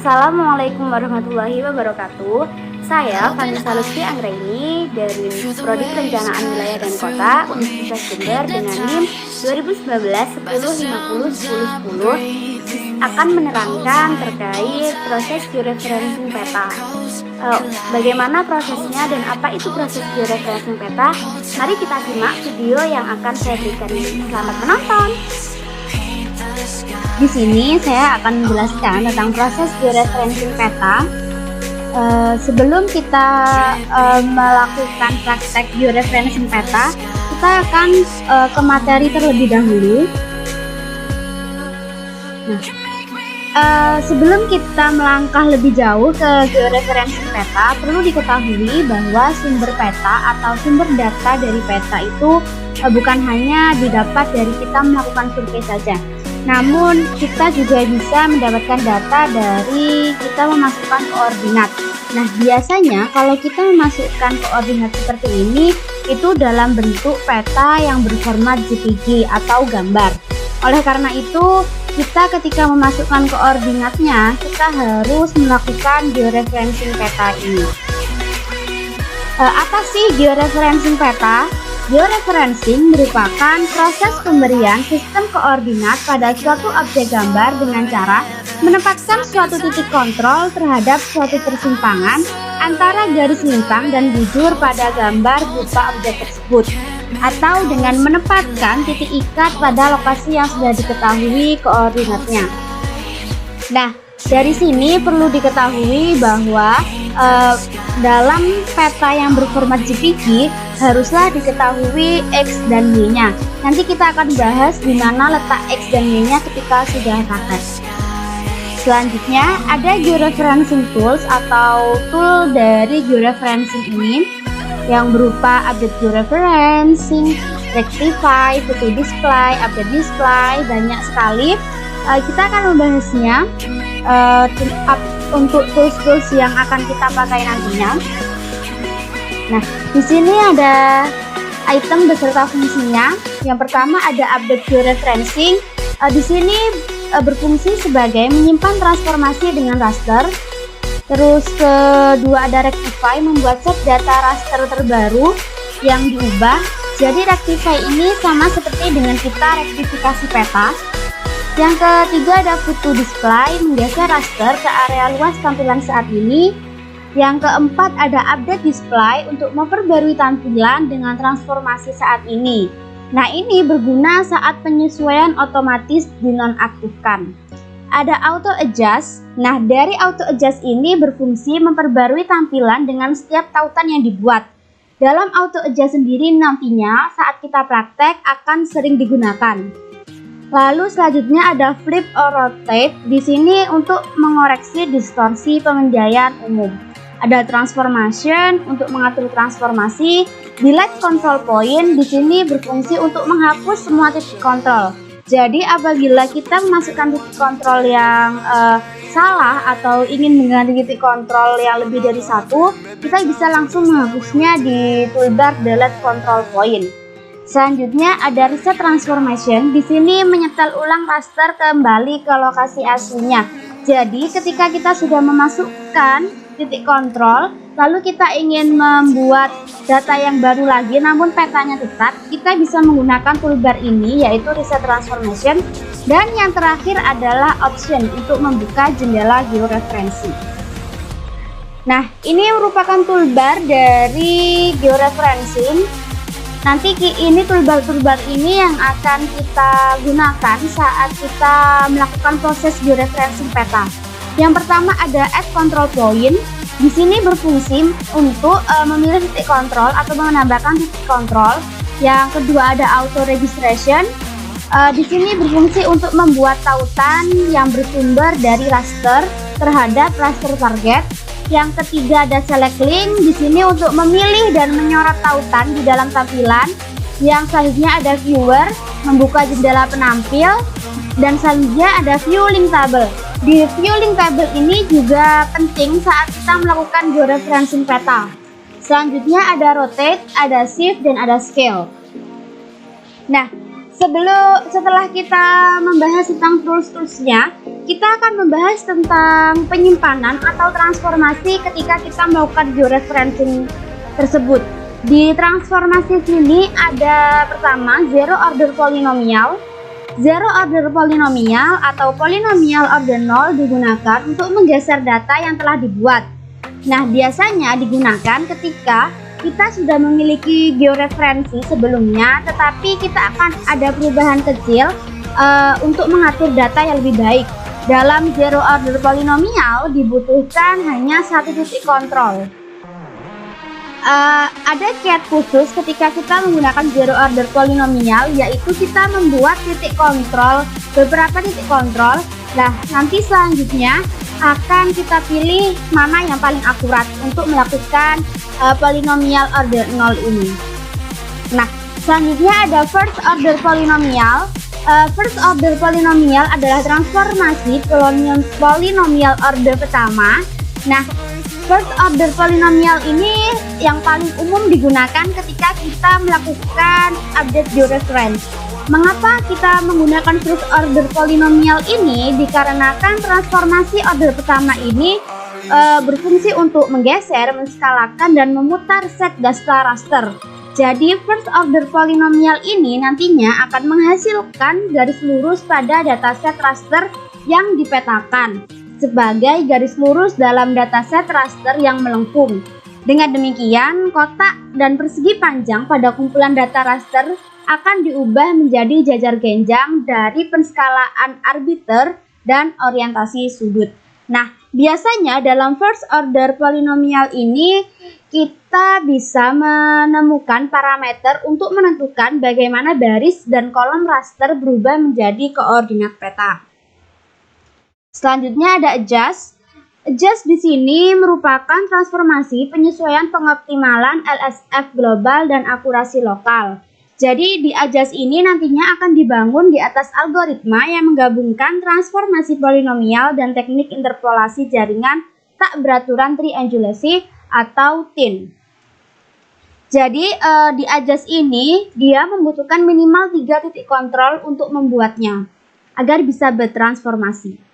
Assalamualaikum warahmatullahi wabarakatuh. Saya Vanessa Lutfi Anggraini dari Prodi Perencanaan Wilayah dan Kota Universitas Jember dengan NIM 2019 1050 1010 akan menerangkan terkait proses georeferencing peta. Bagaimana prosesnya dan apa itu proses georeferencing peta? Mari kita simak video yang akan saya berikan ini. Selamat menonton. Di sini saya akan menjelaskan tentang proses georeferencing peta. Sebelum kita melakukan praktek georeferencing peta, kita akan ke materi terlebih dahulu. Sebelum kita melangkah lebih jauh ke georeferencing peta, perlu diketahui bahwa sumber peta atau sumber data dari peta itu bukan hanya didapat dari kita melakukan survei saja. Namun kita juga bisa mendapatkan data dari kita memasukkan koordinat. Nah, biasanya kalau kita memasukkan koordinat seperti ini itu dalam bentuk peta yang berformat JPG atau gambar. Oleh karena itu, kita ketika memasukkan koordinatnya, kita harus melakukan georeferencing peta ini. Apa sih georeferencing peta? Georeferencing merupakan proses pemberian sistem koordinat pada suatu objek gambar dengan cara menempatkan suatu titik kontrol terhadap suatu persimpangan antara garis lintang dan bujur pada gambar berupa objek tersebut, atau dengan menempatkan titik ikat pada lokasi yang sudah diketahui koordinatnya. Nah, dari sini perlu diketahui bahwa dalam peta yang berformat JPG haruslah diketahui X dan Y-nya. Nanti kita akan bahas di mana letak X dan Y-nya ketika sudah praktek. Selanjutnya ada georeferencing tools atau tool dari georeferencing ini yang berupa update georeferencing, rectify, photo display, update display, banyak sekali. Kita akan membahasnya untuk tools-tools yang akan kita pakai nantinya. Nah, di sini ada item beserta fungsinya. Yang pertama ada update georeferencing. Di sini berfungsi sebagai menyimpan transformasi dengan raster. Terus kedua ada rectify, membuat set data raster terbaru yang diubah. Jadi rectify ini sama seperti dengan kita rektifikasi peta. Yang ketiga ada photo display, menggeser raster ke area luas tampilan saat ini. Yang keempat ada update display untuk memperbarui tampilan dengan transformasi saat ini. Nah, ini berguna saat penyesuaian otomatis dinonaktifkan. Ada auto adjust. Nah, dari auto adjust ini berfungsi memperbarui tampilan dengan setiap tautan yang dibuat. Dalam auto adjust sendiri nantinya saat kita praktek akan sering digunakan. Lalu selanjutnya ada flip or rotate. Di sini untuk mengoreksi distorsi pemenjayaan umum. Ada transformation untuk mengatur transformasi. Delete control point di sini berfungsi untuk menghapus semua titik kontrol. Jadi apabila kita memasukkan titik kontrol yang salah atau ingin mengganti titik kontrol yang lebih dari satu, kita bisa langsung menghapusnya di toolbar delete control point. Selanjutnya ada reset transformation. Di sini menyetel ulang raster kembali ke lokasi aslinya. Jadi ketika kita sudah memasukkan titik kontrol, lalu kita ingin membuat data yang baru lagi namun petanya tetap, kita bisa menggunakan toolbar ini yaitu reset transformation. Dan yang terakhir adalah option untuk membuka jendela georeferencing. Nah, ini merupakan toolbar dari georeferencing. Nanti ini toolbar-toolbar ini yang akan kita gunakan saat kita melakukan proses georeferencing peta. Yang pertama ada add control point. Di sini berfungsi untuk memilih titik kontrol atau menambahkan titik kontrol. Yang kedua ada auto registration. Di sini berfungsi untuk membuat tautan yang bersumber dari raster terhadap raster target. Yang ketiga ada select link. Di sini untuk memilih dan menyorot tautan di dalam tampilan. Yang selanjutnya ada viewer, membuka jendela penampil. Dan selanjutnya ada view link table. Di view link table ini juga penting saat kita melakukan georeferencing peta. Selanjutnya ada rotate, ada shift, dan ada scale. Nah, setelah kita membahas tentang tools-toolsnya, kita akan membahas tentang penyimpanan atau transformasi ketika kita melakukan georeferencing tersebut. Di transformasi sini ada pertama zero order polynomial. Zero order polynomial atau polynomial order 0 digunakan untuk menggeser data yang telah dibuat. Nah, biasanya digunakan ketika kita sudah memiliki georeferensi sebelumnya, tetapi kita akan ada perubahan kecil untuk mengatur data yang lebih baik. Dalam zero order polynomial dibutuhkan hanya satu titik kontrol. Ada kiat khusus ketika kita menggunakan zero order polynomial, yaitu kita membuat titik kontrol, beberapa titik kontrol. Nah, nanti selanjutnya akan kita pilih mana yang paling akurat untuk melakukan polynomial order 0 ini. Nah, selanjutnya ada first order polynomial. First order polynomial adalah transformasi polynomial order pertama. Nah, first order polynomial ini yang paling umum digunakan ketika kita melakukan update georeference. Mengapa kita menggunakan first order polynomial ini? Dikarenakan transformasi order pertama ini berfungsi untuk menggeser, menskalakan, dan memutar set data raster. Jadi first order polynomial ini nantinya akan menghasilkan garis lurus pada dataset raster yang dipetakan sebagai garis lurus dalam dataset raster yang melengkung. Dengan demikian, kotak dan persegi panjang pada kumpulan data raster akan diubah menjadi jajar genjang dari penskalaan arbiter dan orientasi sudut. Nah, biasanya dalam first order polynomial ini kita bisa menemukan parameter untuk menentukan bagaimana baris dan kolom raster berubah menjadi koordinat peta. Selanjutnya ada adjust. Adjust di sini merupakan transformasi penyesuaian pengoptimalan LSF global dan akurasi lokal. Jadi di adjust ini nantinya akan dibangun di atas algoritma yang menggabungkan transformasi polinomial dan teknik interpolasi jaringan tak beraturan triangulasi atau TIN. Jadi di adjust ini dia membutuhkan minimal 3 titik kontrol untuk membuatnya agar bisa bertransformasi.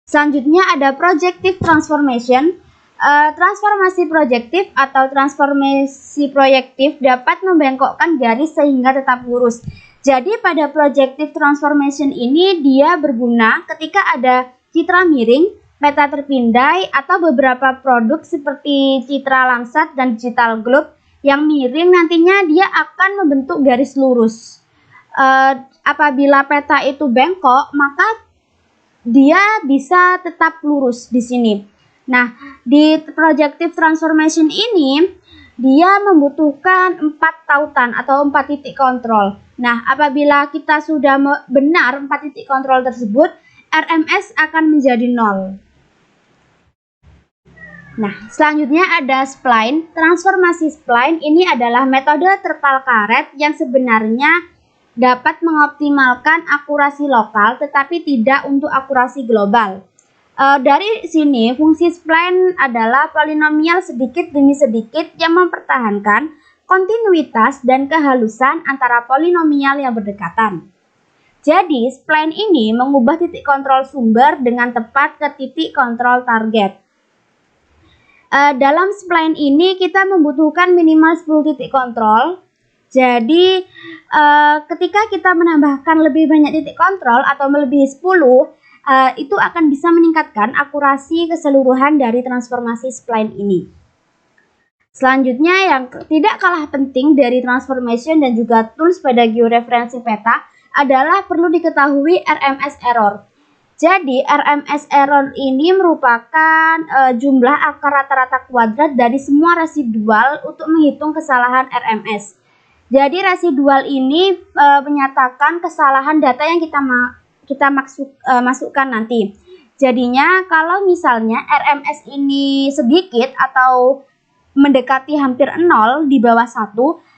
Selanjutnya ada projective transformation. Transformasi projektif atau transformasi proyektif dapat membengkokkan garis sehingga tetap lurus. Jadi pada projective transformation ini dia berguna ketika ada citra miring, peta terpindai, atau beberapa produk seperti citra Landsat dan digital globe yang miring nantinya dia akan membentuk garis lurus. Apabila peta itu bengkok, maka dia bisa tetap lurus di sini. Nah, di projective transformation ini dia membutuhkan 4 tautan atau 4 titik kontrol. Nah, apabila kita sudah benar 4 titik kontrol tersebut, RMS akan menjadi 0. Nah, selanjutnya ada spline. Transformasi spline ini adalah metode terpal karet yang sebenarnya dapat mengoptimalkan akurasi lokal tetapi tidak untuk akurasi global. Dari sini fungsi spline adalah polinomial sedikit demi sedikit yang mempertahankan kontinuitas dan kehalusan antara polinomial yang berdekatan. Jadi spline ini mengubah titik kontrol sumber dengan tepat ke titik kontrol target. Dalam spline ini kita membutuhkan minimal 10 titik kontrol. Jadi ketika kita menambahkan lebih banyak titik kontrol atau melebihi 10, itu akan bisa meningkatkan akurasi keseluruhan dari transformasi spline ini. Selanjutnya yang tidak kalah penting dari transformation dan juga tools pada georeferencing peta adalah perlu diketahui RMS error. Jadi RMS error ini merupakan jumlah akar rata-rata kuadrat dari semua residual untuk menghitung kesalahan RMS. Jadi residual ini menyatakan kesalahan data yang kita masukkan nanti. Jadinya kalau misalnya RMS ini sedikit atau mendekati hampir 0 di bawah 1,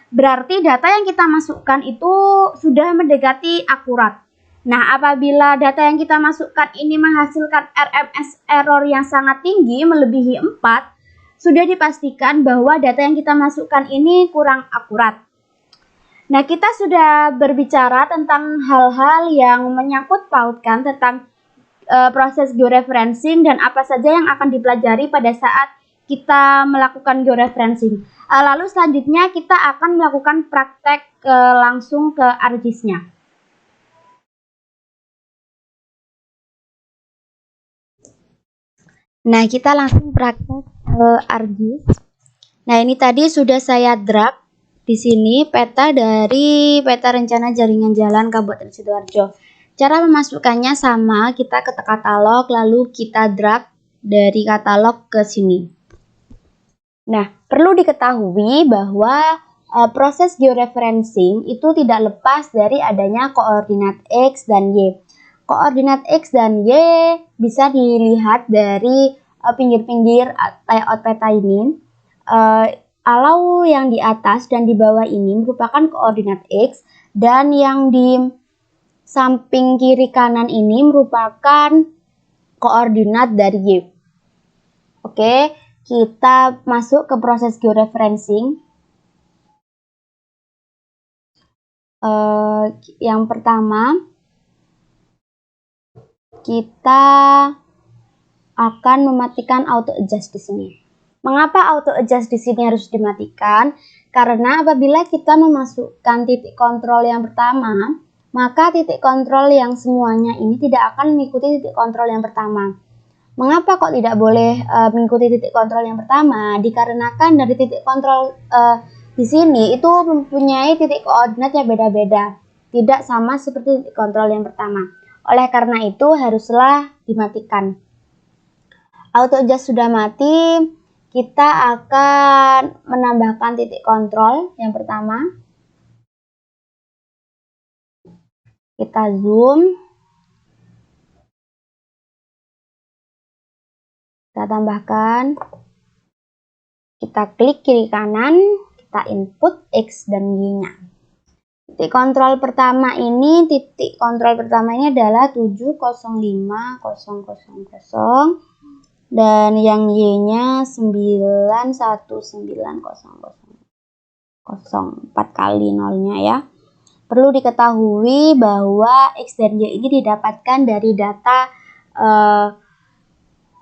berarti data yang kita masukkan itu sudah mendekati akurat. Nah, apabila data yang kita masukkan ini menghasilkan RMS error yang sangat tinggi melebihi 4, sudah dipastikan bahwa data yang kita masukkan ini kurang akurat. Nah, kita sudah berbicara tentang hal-hal yang menyangkut pautkan tentang proses georeferencing dan apa saja yang akan dipelajari pada saat kita melakukan georeferencing. Lalu selanjutnya kita akan melakukan praktek langsung ke ArcGIS-nya. Nah, kita langsung praktek ArcGIS. Nah, ini tadi sudah saya drag di sini peta dari peta rencana jaringan jalan Kabupaten Sidoarjo. Cara memasukkannya sama, kita ke katalog lalu kita drag dari katalog ke sini. Nah, perlu diketahui bahwa proses georeferencing itu tidak lepas dari adanya koordinat X dan Y. Koordinat X dan Y bisa dilihat dari pinggir-pinggir layout peta ini. Kalau yang di atas dan di bawah ini merupakan koordinat X dan yang di samping kiri kanan ini merupakan koordinat dari Y. Oke, kita masuk ke proses georeferencing. Yang pertama, kita akan mematikan auto adjust di sini. Mengapa auto adjust di sini harus dimatikan? Karena apabila kita memasukkan titik kontrol yang pertama, maka titik kontrol yang semuanya ini tidak akan mengikuti titik kontrol yang pertama. Mengapa kok tidak boleh mengikuti titik kontrol yang pertama? Dikarenakan dari titik kontrol di sini itu mempunyai titik koordinat yang beda-beda, tidak sama seperti titik kontrol yang pertama. Oleh karena itu haruslah dimatikan. Auto adjust sudah mati, kita akan menambahkan titik kontrol yang pertama. Kita zoom. Kita tambahkan. Kita klik kiri kanan, kita input X dan Y-nya. Titik kontrol pertama ini adalah 705.000 dan yang Y-nya 91900. 4 kali nolnya ya. Perlu diketahui bahwa X dan Y ini didapatkan dari data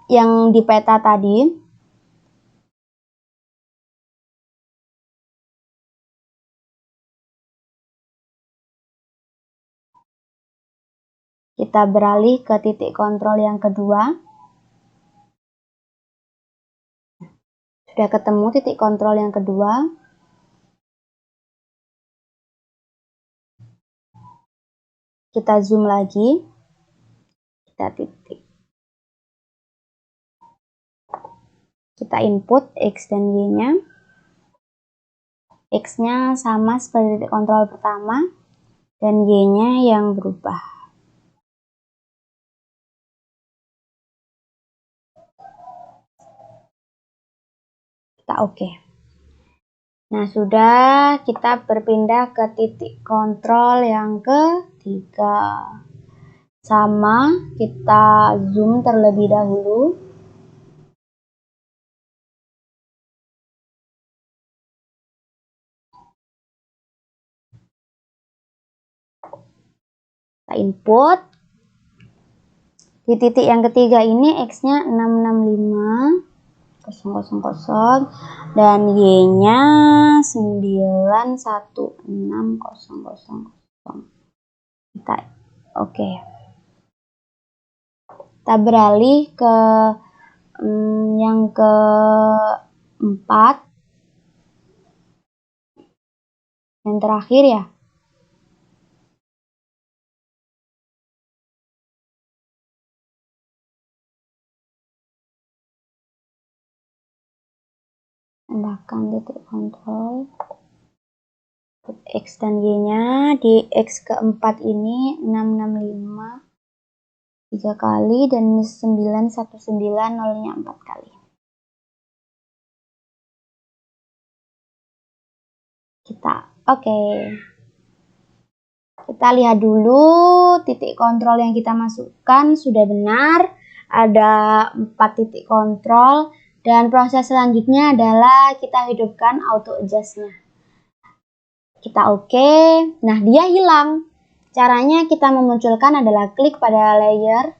yang di peta tadi. Kita beralih ke titik kontrol yang kedua. Sudah ketemu titik kontrol yang kedua. Kita zoom lagi. Kita titik. Kita input X dan Y-nya. X-nya sama seperti titik kontrol pertama dan Y-nya yang berubah. Kita oke. Nah, sudah, kita berpindah ke titik kontrol yang ketiga. Sama, kita zoom terlebih dahulu. Kita input. Di titik yang ketiga ini X-nya 665.000 dan Y-nya 916.000. Kita oke. Kita beralih ke yang keempat. Yang terakhir ya. Tambahkan titik kontrol X dan Y-nya. Di X keempat ini 665 3 kali dan 919 0-nya 4 kali. Kita oke. Kita lihat dulu titik kontrol yang kita masukkan sudah benar. Ada 4 titik kontrol. Dan proses selanjutnya adalah kita hidupkan auto adjust-nya. Kita oke. Nah, dia hilang. Caranya kita memunculkan adalah klik pada layer.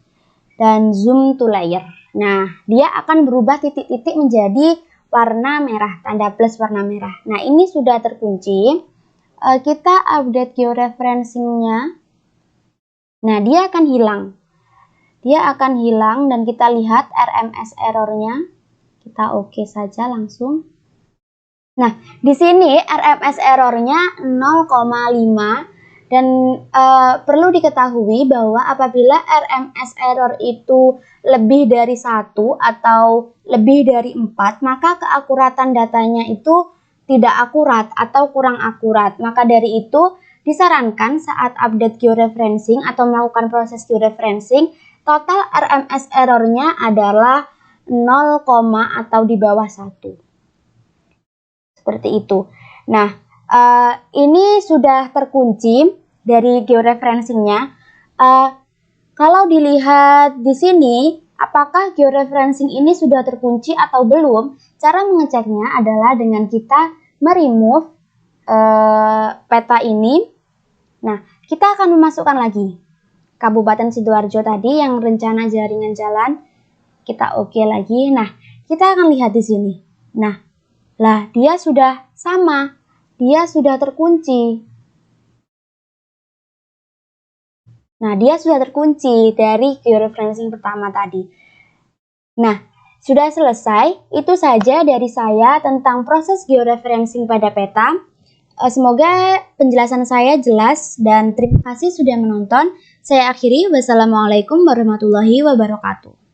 dan zoom to layer. Nah, dia akan berubah titik-titik menjadi warna merah, tanda plus warna merah. Nah, ini sudah terkunci. Kita update georeferencingnya. Nah, dia akan hilang. Dia akan hilang dan kita lihat RMS errornya. Kita oke saja langsung. Nah, di sini RMS errornya 0,5 dan perlu diketahui bahwa apabila RMS error itu lebih dari 1 atau lebih dari 4, maka keakuratan datanya itu tidak akurat atau kurang akurat. Maka dari itu disarankan saat update georeferencing atau melakukan proses georeferencing, total RMS errornya adalah 0, atau di bawah 1. Seperti itu. Nah, ini sudah terkunci dari georeferencingnya. Kalau dilihat di sini, apakah georeferencing ini sudah terkunci atau belum? Cara mengeceknya adalah dengan kita meremove peta ini. Nah, kita akan memasukkan lagi Kabupaten Sidoarjo tadi yang rencana jaringan jalan. Kita oke lagi. Nah, kita akan lihat di sini. Nah, lah dia sudah sama. Dia sudah terkunci. Nah, dia sudah terkunci dari georeferencing pertama tadi. Nah, sudah selesai. Itu saja dari saya tentang proses georeferencing pada peta. Semoga penjelasan saya jelas dan terima kasih sudah menonton. Saya akhiri. Wassalamualaikum warahmatullahi wabarakatuh.